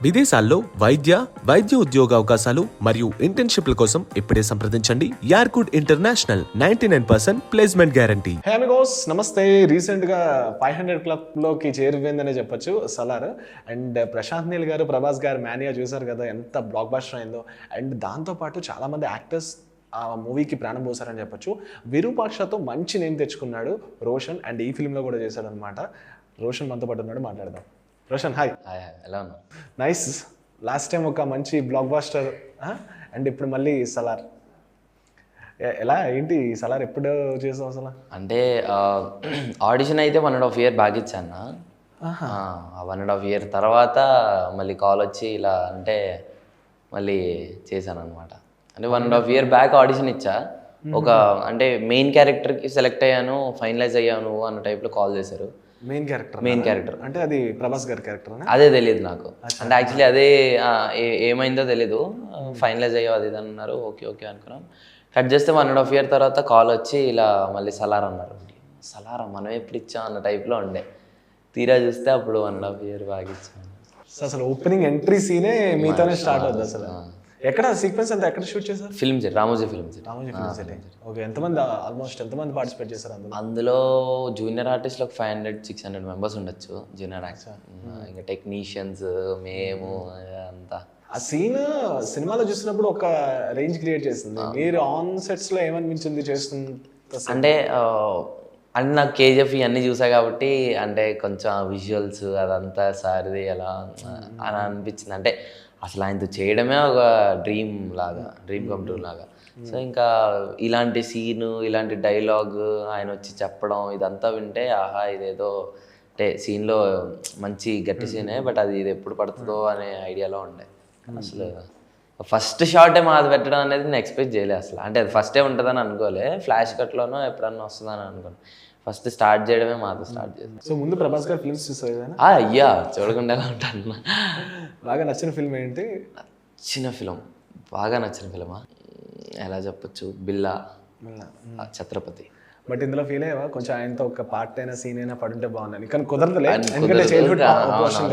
విదేశాల్లో వైద్య ఉద్యోగ అవకాశాలు మరియు ఇంటర్న్షిప్ల కోసం ఇప్పుడే సంప్రదించండి యార్కుడ్ ఇంటర్నేషనల్ 99% ప్లేస్మెంట్ గ్యారంటీ. హే అమిగోస్, నమస్తే. రీసెంట్గా 500 క్లబ్లోకి చేరిపోయిందనే చెప్పొచ్చు సలార్. అండ్ ప్రశాంత్ నీల్ గారు, ప్రభాస్ గారు మానియా చూసారు కదా, ఎంత బ్లాక్ బస్టర్ అయిందో. అండ్ దాంతోపాటు చాలామంది యాక్టర్స్ ఆ మూవీకి ప్రాణం పోసారని చెప్పొచ్చు. విరూపాక్షతో మంచి నేమ్ తెచ్చుకున్నాడు రోషన్, అండ్ ఈ ఫిల్మ్లో కూడా చేశాడు అనమాట. రోషన్ మనతో పాటు ఉన్నాడు, మాట్లాడదాం. రోషన్, హాయ్. ఎలా ఉన్నా? నైస్. లాస్ట్ టైం ఒక మంచి బ్లాక్ బాస్టర్, అండ్ ఇప్పుడు మళ్ళీ సలార్. ఎలా ఏంటి సలార్ ఎప్పుడు చేసావు అసలు? అంటే ఆడిషన్ అయితే 1.5 year బ్యాక్ ఇచ్చాను. 1.5 year తర్వాత మళ్ళీ కాల్ వచ్చి ఇలా అంటే మళ్ళీ చేశాను అనమాట. అంటే 1.5 year బ్యాక్ ఆడిషన్ ఇచ్చా. ఒక అంటే మెయిన్ క్యారెక్టర్కి సెలెక్ట్ అయ్యాను, ఫైనలైజ్ అయ్యాను అన్న టైప్లో కాల్ చేశారు. మెయిన్ క్యారెక్టర్ అంటే అది ప్రభాస్ గారి క్యారెక్టర్? అదే తెలియదు నాకు. అంటే యాక్చువల్లీ అదే ఏమైందో తెలీదు. ఫైనలైజ్ అయ్యో అది ఇది అన్నారు. ఓకే ఓకే అనుకున్నాం. కట్ చేస్తే 1.5 year తర్వాత కాల్ వచ్చి ఇలా మళ్ళీ సలార్ అన్నారు. సలారా మనం ఎప్పుడు ఇచ్చాం అన్న టైప్లో ఉండే. తీరా చూస్తే అప్పుడు 1.5 year బాగా ఇచ్చాను. అసలు ఓపెనింగ్ ఎంట్రీ సీనే మీతోనే స్టార్ట్ అవుతుంది అసలు. ఎక్కడ సీక్వెన్స్ అంతా ఎక్కడ షూట్ చేశారు? Film city, Ramoji film city. Okay. ఎంతమంది పార్టిసిపేట్ చేశారు అందులో జూనియర్ ఆర్టిస్ట్లో 500-600 మెంబర్స్ ఉండొచ్చు. జూనియర్ యాక్టర్, ఇంకా టెక్నీషియన్స్, మేము అంతా. ఆ సీన్ సినిమాలో చూసినప్పుడు ఒక రేంజ్ క్రియేట్ చేస్తుంది. మీరు ఆన్ సెట్స్ లో ఏమనిపించింది చేస్తుంది? అంటే నాకు కేజీఎఫ్ ఇవన్నీ చూసా కాబట్టి అంటే కొంచెం విజువల్స్ అదంతా సారిది ఎలా అని అనిపించింది. అంటే అసలు ఆయనతో చేయడమే ఒక డ్రీమ్ కమ్ ట్రూ లాగా. సో ఇంకా ఇలాంటి సీను, ఇలాంటి డైలాగ్ ఆయన వచ్చి చెప్పడం ఇదంతా వింటే ఆహా ఇదేదో అంటే సీన్లో మంచి గట్టి సీనే, బట్ ఇది ఎప్పుడు పడుతుందో అనే ఐడియాలో ఉండే. అసలు ఫస్ట్ షాటే మాది పెట్టడం అనేది నేను ఎక్స్పెక్ట్ చేయలేదు అసలు. అంటే అది ఫస్టే ఉంటుందని అనుకోలే, ఫ్లాష్ కట్లోనో ఎప్పుడన్నా వస్తుందని అనుకోను. ఫస్ట్ స్టార్ట్ చేయడమే మాతో స్టార్ట్ చేస్తాను. సో ముందు ప్రభాస్ గారి ఫిల్మ్స్ చూసారు? అయ్యా చూడకుండా ఉంటాను. బాగా నచ్చిన ఫిల్మ్ ఏంటి? బాగా నచ్చిన ఫిల్మా ఎలా చెప్పొచ్చు? బిల్లా, ఛత్రపతి. బట్ ఇందులో ఫీల్ అయ్యావా కొంచెం ఆయనతో ఒక పార్ట్ అయినా సీన్ అయినా పడుంటే బాగుందని? కానీ కుదరదులే, ఎందుకంటే చైల్డ్హుడ్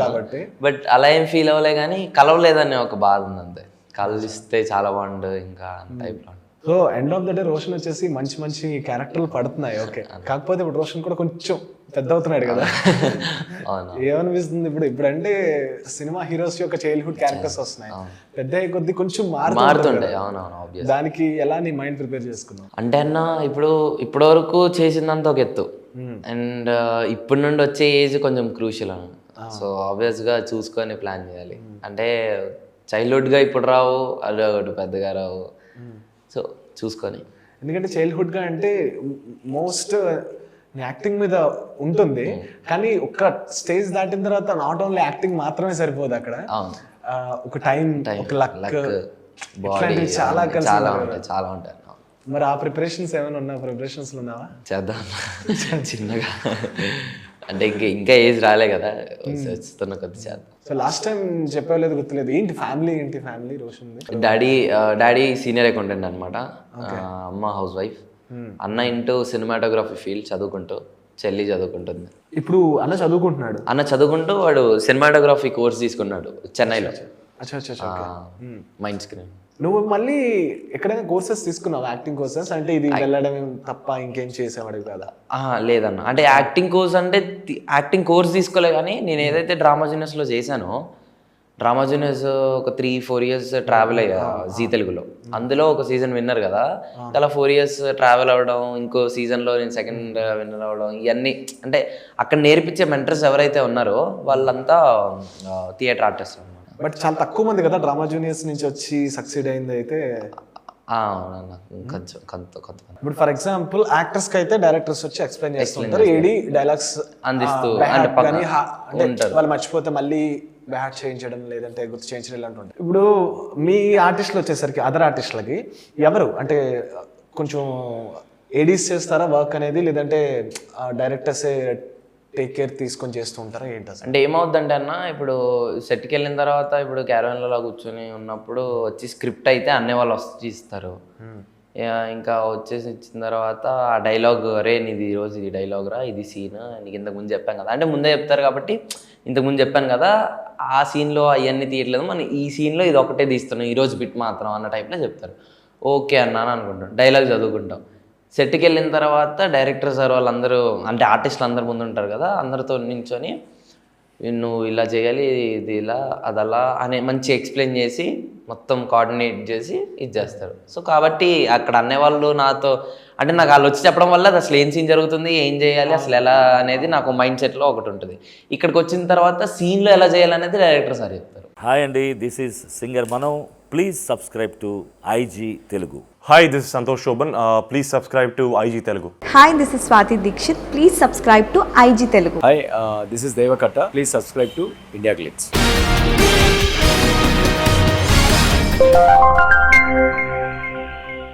కాబట్టి. బట్ అలా ఏం ఫీల్ అవ్వలే, కానీ కలవలేదని ఒక బాధ ఉంది అంతే. కలిస్తే చాలా బాగుండు ఇంకా టైప్లో. So end of the day Roshan వచ్చేసి మంచి క్యారెక్టర్లు పడుతున్నాయి. ఓకే, కాకపోతే ఇప్పుడు రోషన్ కూడా కొంచెం పెద్ద అవుతున్నాడు కదా. ఏమనిపిస్తుంది ఇప్పుడు అంటే సినిమా హీరోస్ యొక్క చైల్డ్హుడ్ క్యారెక్టర్స్ వస్తున్నాయి, పెద్ద అయ్యే కొద్ది కొంచెం మారుతుండే. దానికి ఎలా నీ మైండ్ ప్రిపేర్ చేసుకున్నావు? అంటే అన్న ఇప్పటి వరకు చేసిందంత ఒక ఎత్తు, అండ్ ఇప్పటి నుండి వచ్చే ఏజ్ కొంచెం క్రూషియల్ అన్న. సో ఆబ్వియస్గా చూసుకొని ప్లాన్ చేయాలి. అంటే చైల్డ్హుడ్గా ఇప్పుడు రావు, అది ఒకటి పెద్దగా రావు. సో చూసుకొని, ఎందుకంటే చైల్డ్హుడ్గా అంటే మోస్ట్ యాక్టింగ్ మీద ఉంటుంది, కానీ ఒక స్టేజ్ దాటిన తర్వాత నాట్ ఓన్లీ యాక్టింగ్ మాత్రమే సరిపోదు అక్కడ. ఒక టైం, ఒక లక్, చాలా చాలా ఉంటాయి. మరి ఆ ప్రిపరేషన్స్ ఏమైనా ఉన్నా? ప్రిపరేషన్స్ ఉన్నావా? చేద్దాం చిన్నగా. అంటే ఇంకా ఏజ్ రాలే కదా, వస్తున్న కొద్ది చేద్దాం. సో లాస్ట్ టైం చెప్పలేదు, గుర్తులేదు. Family Roshan? Daddy senior accountant అనమాట, అమ్మ హౌస్ వైఫ్, అన్న ఇంటూ సినిమాటోగ్రఫీ ఫీల్డ్ చదువుకుంటూ, చెల్లి చదువుకుంటుంది. ఇప్పుడు అన్న చదువుకుంటూ వాడు సినిమాటోగ్రఫీ కోర్స్ తీసుకున్నాడు చెన్నైలో, మైండ్ స్క్రీన్. నువ్వు మళ్ళీ ఎక్కడైనా కోర్సెస్ తీసుకున్నావు, యాక్టింగ్ కోర్సెస్? అంటే ఇది వెళ్ళడం తప్ప ఇంకేం చేసేవాడు కదా? లేదన్న. అంటే యాక్టింగ్ కోర్స్ తీసుకోలే, కానీ నేను ఏదైతే డ్రామా జూనియర్స్లో చేశానో, డ్రామా జూనియర్స్ ఒక 3-4 years ట్రావెల్ అయ్యా జీ తెలుగులో. అందులో ఒక సీజన్ విన్నర్ కదా, అలా 4 years ట్రావెల్ అవ్వడం, ఇంకో సీజన్లో నేను సెకండ్ విన్నర్ అవ్వడం, ఇవన్నీ అంటే అక్కడ నేర్పించే మెంటర్స్ ఎవరైతే ఉన్నారో వాళ్ళంతా థియేటర్ ఆర్టిస్ట్ అన్నమాట. బట్ చాలా తక్కువ మంది కదా డ్రామా జూనియర్స్ నుంచి వచ్చి సక్సీడ్ అయింది అయితే. ఇప్పుడు ఫర్ ఎగ్జాంపుల్ యాక్టర్స్ కి అయితే డైరెక్టర్స్ వచ్చి ఎక్స్ప్లెయిన్ చేస్తుంటారు, ఏడి డైలాగ్స్ అందిస్తూ, వాళ్ళు మర్చిపోతే మళ్ళీ బ్యాట్ చేయించడం, లేదంటే గుర్తు చేయించడం ఇలాంటి ఉంటాయి. ఇప్పుడు మీ ఆర్టిస్టులు వచ్చేసరికి అదర్ ఆర్టిస్టులకి ఎవరు అంటే కొంచెం ఏడీస్ చేస్తారా వర్క్ అనేది, లేదంటే డైరెక్టర్సే టేక్ కేర్ తీసుకొని చేస్తూ ఉంటారా ఏంటి? అంటే ఏమవుద్దంటే అన్న, ఇప్పుడు సెట్కి వెళ్ళిన తర్వాత ఇప్పుడు క్యారవాన్లలో కూర్చొని ఉన్నప్పుడు వచ్చి స్క్రిప్ట్ అయితే అన్నీ వాళ్ళు వచ్చి ఇస్తారు. ఇంకా వచ్చేసి ఇచ్చిన తర్వాత ఆ డైలాగ్, రే నీది ఈరోజు ఇది డైలాగ్ రా, ఇది సీన్, నీకు ఇంతకు ముందు చెప్పాం కదా అంటే ముందే చెప్తారు కాబట్టి ఇంతకుముందు చెప్పాను కదా ఆ సీన్లో అవన్నీ తీయట్లేదు, మనం ఈ సీన్లో ఇది ఒకటే తీస్తున్నాం, ఈరోజు బిట్ మాత్రం అన్న టైప్లో చెప్తారు. ఓకే అన్నాను అనుకుంటాం, డైలాగ్ చదువుకుంటాం. సెట్కి వెళ్ళిన తర్వాత డైరెక్టర్ సార్ వాళ్ళందరూ అంటే ఆర్టిస్టులు అందరు ముందు ఉంటారు కదా, అందరితో నించొని నువ్వు ఇలా చేయాలి, ఇది ఇలా అదలా అని మంచి ఎక్స్ప్లెయిన్ చేసి మొత్తం కోఆర్డినేట్ చేసి ఇది చేస్తారు. సో కాబట్టి అక్కడ అనేవాళ్ళు నాతో అంటే నాకు వాళ్ళు వచ్చి చెప్పడం వల్ల అది అసలు ఏం సీన్ జరుగుతుంది, ఏం చేయాలి, అసలు ఎలా అనేది నాకు మైండ్ సెట్లో ఒకటి ఉంటుంది. ఇక్కడికి వచ్చిన తర్వాత సీన్లో ఎలా చేయాలనేది డైరెక్టర్ సార్ చెప్తారు. హాయ్ అండి, దిస్ ఈజ్ సింగర్ మనం. Please subscribe to IG Telugu. Hi, this is Santosh Shoban. Please subscribe to IG Telugu. Hi, this is Swati Dikshit. Please subscribe to IG Telugu. Hi, this is Devakatta. Please subscribe to India Glitz.